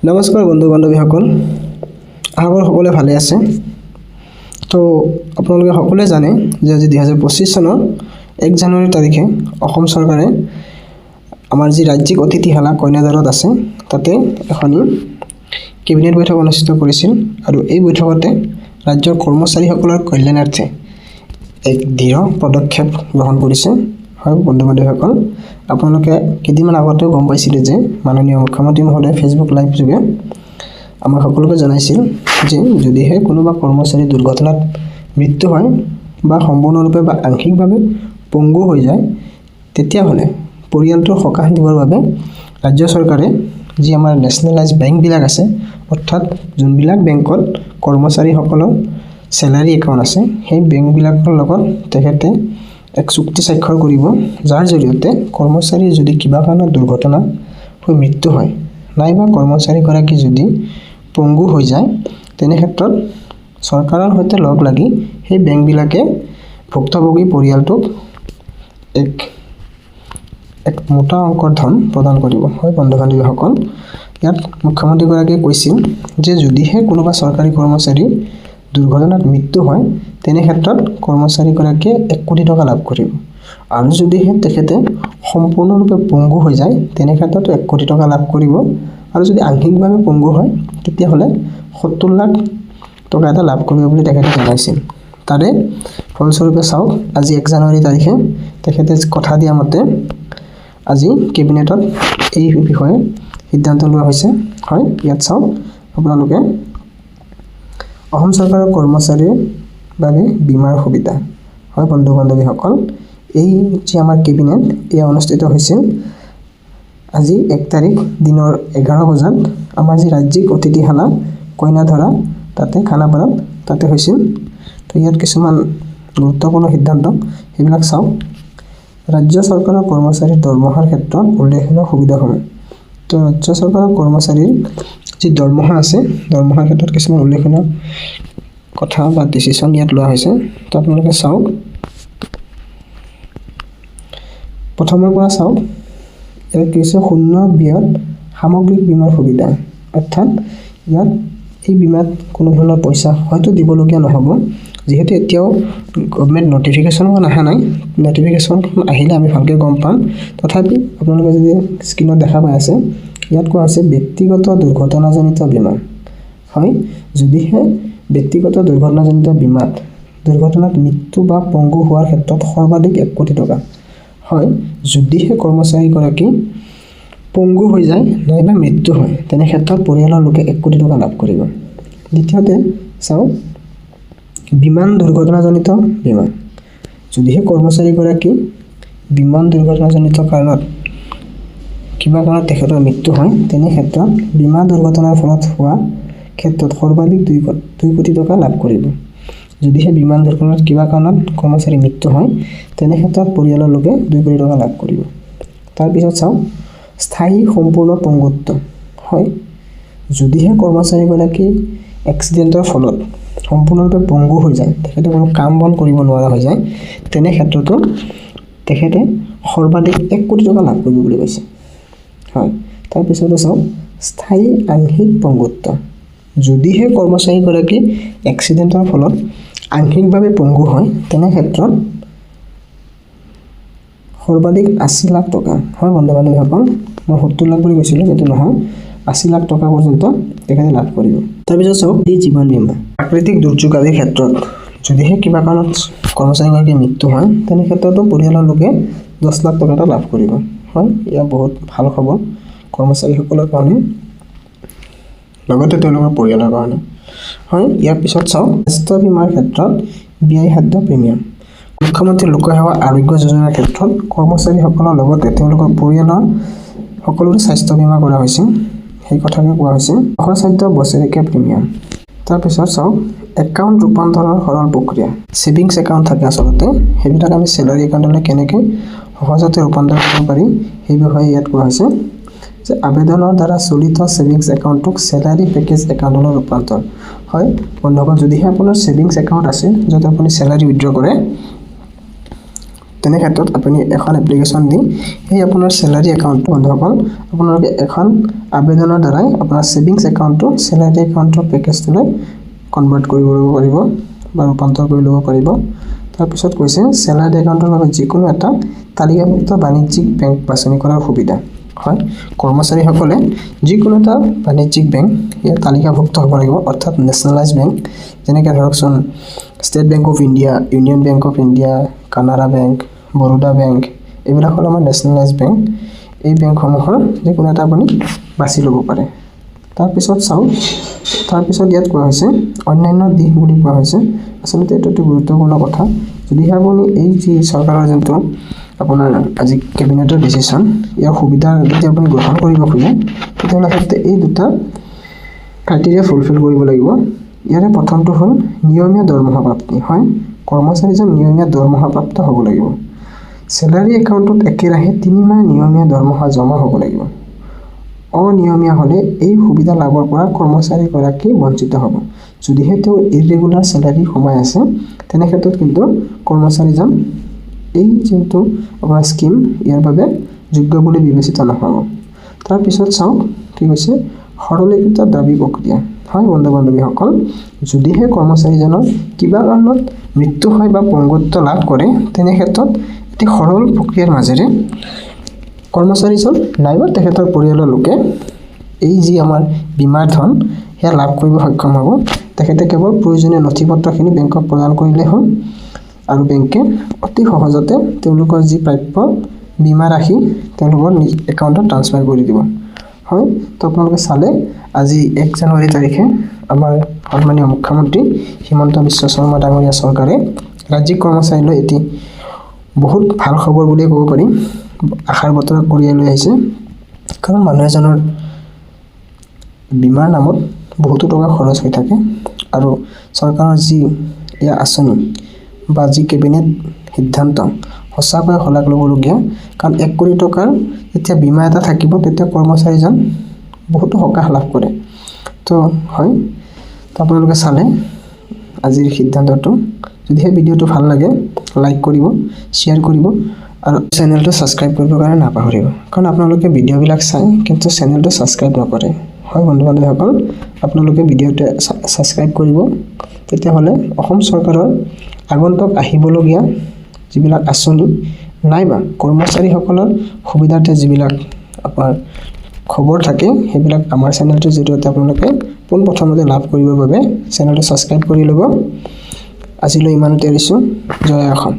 নমস্কাৰ বন্ধু বান্ধৱীসকল, আশা কৰোঁ সকলোৱে ভালে আছে। তো আপোনালোকে সকলোৱে জানে যে আজি 2025 চনৰ 1 জানুৱাৰী তাৰিখে অসম চৰকাৰে আমাৰ যি ৰাজ্যিক অতিথিশালা কইনাদাৰত আছে তাতে এখনি কেবিনেট বৈঠক অনুষ্ঠিত কৰিছিল আৰু এই বৈঠকতে ৰাজ্যৰ কৰ্মচাৰীসকলৰ কল্যাণাৰ্থে এক দৃঢ় পদক্ষেপ গ্ৰহণ কৰিছে। হয় বন্ধু বান্ধৱীসকল, আপোনালোকে কেইদিনমান আগতে গম পাইছিলে যে মাননীয় মুখ্যমন্ত্ৰী মহোদয়ে ফেচবুক লাইভ যোগে আমাক সকলোকে জনাইছিল যে যদিহে কোনোবা কৰ্মচাৰী দুৰ্ঘটনাত মৃত্যু হয় বা সম্পূৰ্ণৰূপে বা আংশিকভাৱে পংগু হৈ যায় তেতিয়াহ'লে পৰিয়ালটোৰ সকাহ দিবৰ বাবে ৰাজ্য চৰকাৰে যি আমাৰ নেশ্যনেলাইজ বেংকবিলাক আছে, অৰ্থাৎ যোনবিলাক বেংকত কৰ্মচাৰীসকলৰ চেলাৰী একাউণ্ট আছে সেই বেংকবিলাকৰ লগত তেখেতে এক চুক্তি স্বাক্ষৰ কৰিব, যাৰ জৰিয়তে কৰ্মচাৰীৰ যদি কিবা কাৰণত দুৰ্ঘটনা হৈ মৃত্যু হয় নাইবা কৰ্মচাৰীগৰাকী যদি পংগু হৈ যায় তেনে ক্ষেত্ৰত চৰকাৰৰ সৈতে লগ লাগি সেই বেংকবিলাকে ভুক্তভোগী পৰিয়ালটোক এক মোটা অংকৰ ধন প্ৰদান কৰিব। হয় বন্ধু বান্ধৱীসকল, ইয়াত মুখ্যমন্ত্ৰীগৰাকীয়ে কৈছিল যে যদিহে কোনোবা চৰকাৰী কৰ্মচাৰী দুৰ্ঘটনাত মৃত্যু হয় তেনে ক্ষেত্ৰত কৰ্মচাৰীগৰাকীয়ে 1 কোটি টকা লাভ কৰিব আৰু যদিহে তেখেতে সম্পূৰ্ণৰূপে পংগু হৈ যায় তেনে ক্ষেত্ৰত 1 কোটি টকা লাভ কৰিব আৰু যদি আংশিকভাৱে পংগু হয় তেতিয়াহ'লে 70 লাখ টকা এটা লাভ কৰিব বুলি তেখেতে জনাইছিল। তাৰে ফলস্বৰূপে চাওক আজি 1 জানুৱাৰী তাৰিখে তেখেতে কথা দিয়া মতে আজি কেবিনেটত এই বিষয়ে সিদ্ধান্ত লোৱা হৈছে। হয় ইয়াত চাওক আপোনালোকে অসম চৰকাৰৰ কৰ্মচাৰীৰ বাবে বীমাৰ সুবিধা। হয় বন্ধু বান্ধৱীসকল, এই যে আমাৰ কেবিনেট এয়া অনুষ্ঠিত হৈছিল আজি 1 তাৰিখ দিনৰ 11 বজাত আমাৰ যি ৰাজ্যিক অতিথিশালা কইনাধৰা তাতে খানাপাৰাত তাতে হৈছিল। তো ইয়াত কিছুমান গুৰুত্বপূৰ্ণ সিদ্ধান্ত সেইবিলাক চাওক। ৰাজ্য চৰকাৰৰ কৰ্মচাৰীৰ দৰমহাৰ ক্ষেত্ৰত উল্লেখনীয় সুবিধাসমূহ। তো ৰাজ্য চৰকাৰৰ কৰ্মচাৰীৰ যি দৰমহা আছে দৰমহাৰ ক্ষেত্ৰত কিছুমান উল্লেখনীয় কথা বা ডিচিশ্যন ইয়াত লোৱা হৈছে। তো আপোনালোকে চাওক, প্ৰথমৰ পৰা চাওক, ইয়াত কি হৈছে 0 ব্যয়ত সামগ্ৰিক বীমাৰ সুবিধা, অৰ্থাৎ ইয়াত এই বীমাত কোনো ধৰণৰ পইচা হয়তো দিবলগীয়া নহ'ব, যিহেতু এতিয়াও গভৰ্ণমেণ্ট নটিফিকেশ্যনখন অহা নাই। নটিফিকেশ্যনখন আহিলে আমি ভালকৈ গম পাম। তথাপি আপোনালোকে যদি স্ক্ৰীণত দেখা পাই আছে ইয়াত কোৱা হৈছে ব্যক্তিগত দুৰ্ঘটনাজনিত বীমা। হয় যদিহে ব্যক্তিগত দুৰ্ঘটনাজনিত বীমাত দুৰ্ঘটনাত মৃত্যু বা পংগু হোৱাৰ ক্ষেত্ৰত সৰ্বাধিক 1 কোটি টকা। হয় যদিহে কৰ্মচাৰীগৰাকী পংগু হৈ যায় নাইবা মৃত্যু হয় তেনে ক্ষেত্ৰত পৰিয়ালৰ লোকে 1 কোটি টকা লাভ কৰিব। দ্বিতীয়তে চাওক বিমান দুৰ্ঘটনাজনিত বীমা। যদিহে কৰ্মচাৰীগৰাকী বিমান দুৰ্ঘটনাজনিত কাৰণত কিবা কাৰণত তেখেতৰ মৃত্যু হয় তেনে ক্ষেত্ৰত বীমা দুৰ্ঘটনাৰ ফলত হোৱা ক্ষেত্ৰত সৰ্বাধিক 2 কোটি টকা লাভ কৰিব। যদিহে বিমান দুৰ্ঘটনাত কিবা কাৰণত কৰ্মচাৰী মৃত্যু হয় তেনে ক্ষেত্ৰত পৰিয়ালৰ লোকে 2 কোটি টকা লাভ কৰিব। তাৰপিছত চাওক স্থায়ী সম্পূৰ্ণ পংগুত্ব। হয় যদিহে কৰ্মচাৰীগৰাকী এক্সিডেণ্টৰ ফলত সম্পূৰ্ণৰূপে পংগু হৈ যায়, তেখেতে কোনো কাম বন কৰিব নোৱাৰা হৈ যায় তেনে ক্ষেত্ৰতো তেখেতে সৰ্বাধিক 1 কোটি টকা লাভ কৰিব বুলি কৈছে। হয় তাৰপিছতে চাওক স্থায়ী আংশিক পংগুত্ব। যদিহে কৰ্মচাৰীগৰাকী এক্সিডেণ্টৰ ফলত আংশিকভাৱে পংগু হয় তেনে ক্ষেত্ৰত সৰ্বাধিক 80 লাখ টকা। হয় বন্ধু বান্ধৱীসকল, মই 70 লাখ বুলি কৈছিলোঁ কিন্তু নহয়, 80 লাখ টকা পৰ্যন্ত তেখেতে লাভ কৰিব। তাৰপিছত চাওক জীৱন বীমা। প্ৰাকৃতিক দুৰ্যোগ আদিৰ ক্ষেত্ৰত যদিহে কিবা কাৰণত কৰ্মচাৰীগৰাকীৰ মৃত্যু হয় তেনে ক্ষেত্ৰতো পৰিয়ালৰ লোকে 10 লাখ টকা এটা লাভ কৰিব। হয় এয়া বহুত ভাল খবৰ কৰ্মচাৰীসকলৰ কাৰণে, লগতে তেওঁলোকৰ পৰিয়ালৰ কাৰণে। হয় ইয়াৰ পিছত চাওক স্বাস্থ্য বীমাৰ ক্ষেত্ৰত ব্যয়সাধ্য প্ৰিমিয়াম। মুখ্যমন্ত্ৰী লোকসেৱা আৰোগ্য যোজনাৰ ক্ষেত্ৰত কৰ্মচাৰীসকলৰ লগতে তেওঁলোকৰ পৰিয়ালৰ সকলোৰে স্বাস্থ্য বীমা কৰা হৈছিল। সেই কথাকে কোৱা হৈছিল সহজসাধ্য বছৰেকীয়া প্ৰিমিয়াম। তাৰপিছত চাওক একাউণ্ট ৰূপান্তৰৰ সৰল প্ৰক্ৰিয়া। ছেভিংছ একাউণ্ট থাকে আচলতে, সেইবিলাক আমি চেলাৰী একাউণ্টলৈ কেনেকৈ সহজতে ৰূপান্তৰ কৰিব পাৰি সেই বিষয়ে ইয়াত কোৱা হৈছে যে আবেদনৰ দ্বাৰা চলিত ছেভিংছ একাউণ্টটোক চেলাৰী পেকেজ একাউণ্টলৈ ৰূপান্তৰ। হয় বন্ধুসকল, যদিহে আপোনাৰ ছেভিংছ একাউণ্ট আছে য'ত আপুনি চেলাৰী উইথড্ৰ কৰে তেনে ক্ষেত্ৰত আপুনি এখন এপ্লিকেশ্যন দি সেই আপোনাৰ চেলাৰী একাউণ্টটো বন্ধুসকল আপোনালোকে এখন আবেদনৰ দ্বাৰাই আপোনাৰ ছেভিংছ একাউণ্টটো চেলাৰী একাউণ্টৰ পেকেজটোলৈ কনভাৰ্ট কৰিব পাৰিব বা ৰূপান্তৰ কৰি ল'ব পাৰিব। তাৰপিছত কৈছে চেলাৰী একাউণ্টৰ বাবে যিকোনো এটা তালিকাভুক্ত বাণিজ্যিক বেংক বাছনি কৰাৰ সুবিধা হয়। কৰ্মচাৰীসকলে যিকোনো এটা বাণিজ্যিক বেংক ইয়াৰ তালিকাভুক্ত হ'ব লাগিব, অৰ্থাৎ নেশ্যনেলাইজ বেংক, যেনেকৈ ধৰকচোন state bank of India, union bank of India, Canara bank, Baroda bank, এইবিলাক হ'ল আমাৰ নেশ্যনেলাইজ বেংক। এই বেংকসমূহৰ যিকোনো এটা আপুনি বাছি ল'ব পাৰে। তাৰপিছত চাওক, তাৰপিছত ইয়াত কোৱা হৈছে অন্যান্য দিশ বুলি কোৱা হৈছে। আচলতে এইটো অতি গুৰুত্বপূৰ্ণ কথা। যদিহে আপুনি এই যি চৰকাৰৰ যোনটো আপোনাৰ আজি কেবিনেটৰ ডিচিশ্যন, ইয়াৰ সুবিধা যদি আপুনি গ্ৰহণ কৰিব খোজে, তেতিয়াহ'লে আচলতে এই দুটা ক্ৰাইটেৰিয়া ফুলফিল কৰিব লাগিব। ইয়াৰে প্ৰথমটো হ'ল নিয়মীয়া দৰমহা প্ৰাপ্তি হয়। কৰ্মচাৰীজন নিয়মীয়া দৰমহাপ্ৰাপ্ত হ'ব লাগিব। চেলাৰী একাউণ্টত একেৰাহে 3 মাহ নিয়মীয়া দৰমহা জমা হ'ব লাগিব। অনিয়মীয়া হ'লে এই সুবিধা লাভৰ পৰা কৰ্মচাৰীগৰাকী বঞ্চিত হ'ব। যদিহে তেওঁ ইৰেগুলাৰ চেলাৰী সোমাই আছে, তেনে ক্ষেত্ৰত কিন্তু কৰ্মচাৰীজন এই যোনটো আপোনাৰ স্কিম ইয়াৰ বাবে যোগ্য বুলি বিবেচিত নহ'ব। তাৰপিছত চাওক কি কৈছে সৰলীকৃত দাবী প্ৰক্ৰিয়া হয়। বন্ধু বান্ধৱীসকল, যদিহে কৰ্মচাৰীজনৰ কিবা কাৰণত মৃত্যু হয় বা পংগুত্ব লাভ কৰে, তেনে ক্ষেত্ৰত এটি সৰল প্ৰক্ৰিয়াৰ মাজেৰে কৰ্মচাৰীজন নাইবা তেখেতৰ পৰিয়ালৰ লোকে এই যি আমাৰ বীমাৰ ধন সেয়া লাভ কৰিব সক্ষম হ'ব। তেখেতে কেৱল প্ৰয়োজনীয় নথিপত্ৰখিনি বেংকক প্ৰদান কৰিলে হ'ল আৰু বেংকে অতি সহজতে তেওঁলোকৰ যি প্ৰাপ্য বীমা ৰাশি তেওঁলোকৰ একাউণ্টত ট্ৰান্সফাৰ কৰি দিব হয়। তো আপোনালোকে চালে আজি 1 জানুৱাৰী তাৰিখে আমাৰ সন্মানীয় মুখ্যমন্ত্ৰী হিমন্ত বিশ্ব শৰ্মা ডাঙৰীয়া চৰকাৰে ৰাজ্যিক কৰ্মচাৰীলৈ এটি বহুত ভাল খবৰ বুলিয়ে ক'ব পাৰি, আশাৰ বতৰা কঢ়িয়াই লৈ আহিছে। কাৰণ মানুহ এজনৰ বীমাৰ নামত বহুতো টকা খৰচ হৈ থাকে আৰু চৰকাৰৰ যি এয়া আঁচনি বা যি কেবিনেট সিদ্ধান্ত সঁচাকৈ শলাগ ল'বলগীয়া। কাৰণ 1 কোটি টকাৰ যেতিয়া বীমা এটা থাকিব, তেতিয়া কৰ্মচাৰীজন বহুতো সকাহ লাভ কৰে। তো হয়, তো আপোনালোকে চালে আজিৰ সিদ্ধান্তটো। যদিহে ভিডিঅ'টো ভাল লাগে লাইক কৰিব, শ্বেয়াৰ কৰিব আৰু চেনেলটো ছাবস্ক্ৰাইব কৰিবৰ কাৰণে নাপাহৰিব। কাৰণ আপোনালোকে ভিডিঅ'বিলাক চাই কিন্তু চেনেলটো ছাবস্ক্ৰাইব নকৰে হয়। বন্ধু বান্ধৱীসকল, আপোনালোকে ভিডিঅ'টো ছাবস্ক্ৰাইব কৰিব, তেতিয়াহ'লে অসম চৰকাৰৰ আগন্তুক আহিবলগীয়া যিবিলাক আঁচনি নাইবা কৰ্মচাৰীসকলৰ সুবিধাৰ্থে যিবিলাক আপোনাৰ খবৰ থাকে, সেইবিলাক আমাৰ চেনেলটোৰ জৰিয়তে আপোনালোকে পোনপ্ৰথমতে লাভ কৰিবৰ বাবে চেনেলটো ছাবস্ক্ৰাইব কৰি ল'ব। আজিলৈ ইমানতে এৰিছোঁ। জয় অসম।